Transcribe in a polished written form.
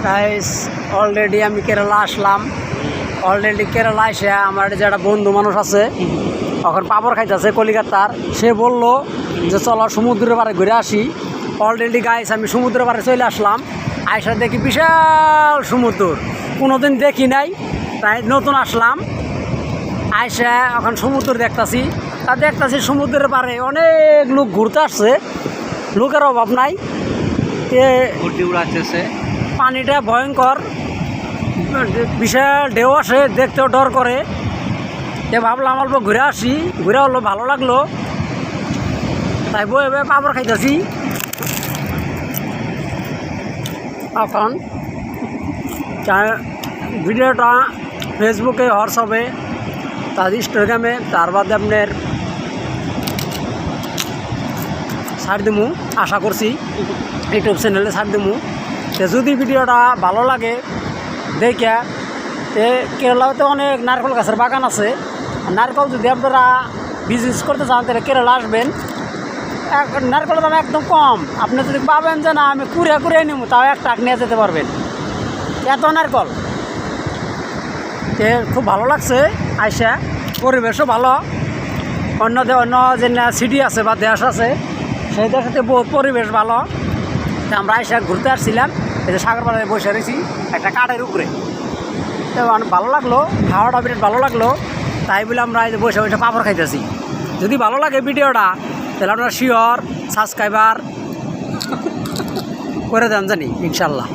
Guys already আমি কেরালা আসলাম। Already Kerala এসে আমার যে একটা বন্ধু মানুষ আছে এখন পাপড় খাইতেছে কলিকাতার, সে বলল যে চলো সমুদ্রের পাড়ে ঘুরে আসি। অলরেডি গাইস আমি সমুদ্রের পাড়ে চলে আসলাম। আইসা দেখি বিশাল সমুদ্র, কোনোদিন দেখি নাই, তাই নতুন আসলাম। আইসা এখন সমুদ্র দেখতাছি, তা দেখতাছি সমুদ্রের পাড়ে অনেক লোক ঘুরতে আসছে, লোকের অভাব নাই। পানিটা ভয়ঙ্কর, বিশাল ঢেউ আসে, দেখতেও ডর করে। এ ভাবলাম অল্প ঘুরে আসি, ঘুরে হলো ভালো লাগলো, তাই বই পাপড় খাইতেছি। এখন ভিডিওটা ফেসবুকে হোয়াটসঅ্যাপে, তার ইনস্টাগ্রামে, তার বাদে আপনার ছাড় দিমু, আশা করছি ইউটিউব চ্যানেলে ছাড় দিমু। তো যদি ভিডিওটা ভালো লাগে দেখে, কেরালাতে অনেক নারকেল গাছের বাগান আছে। নারকেল যদি আপনারা বিজনেস করতে চান তাহলে কেরালা আসবেন। নারকেলের দাম একদম কম, আপনি যদি পাবেন যে না আমি কুড়িয়ে নিব, তাও একটা নিয়ে যেতে পারবেন, এত নারকেল। খুব ভালো লাগছে আইসা, পরিবেশও ভালো। অন্য যে সিটি আছে বা দেশ আছে সেই দেশে বহুত পরিবেশ ভালো। আমরা আইসা ঘুরতে আসছিলাম, এই যে সাগর পাড়ে বসে রয়েছি একটা কাঠের উপরে, তো ভালো লাগলো, হাওয়াটা বিরাট ভালো লাগলো। তাই বলে আমরা এই যে বসে বসে পাপড় খাইতেছি। যদি ভালো লাগে ভিডিওটা তাহলে আপনারা শিওর সাবস্ক্রাইবার করে দেন জানি ইনশাল্লাহ।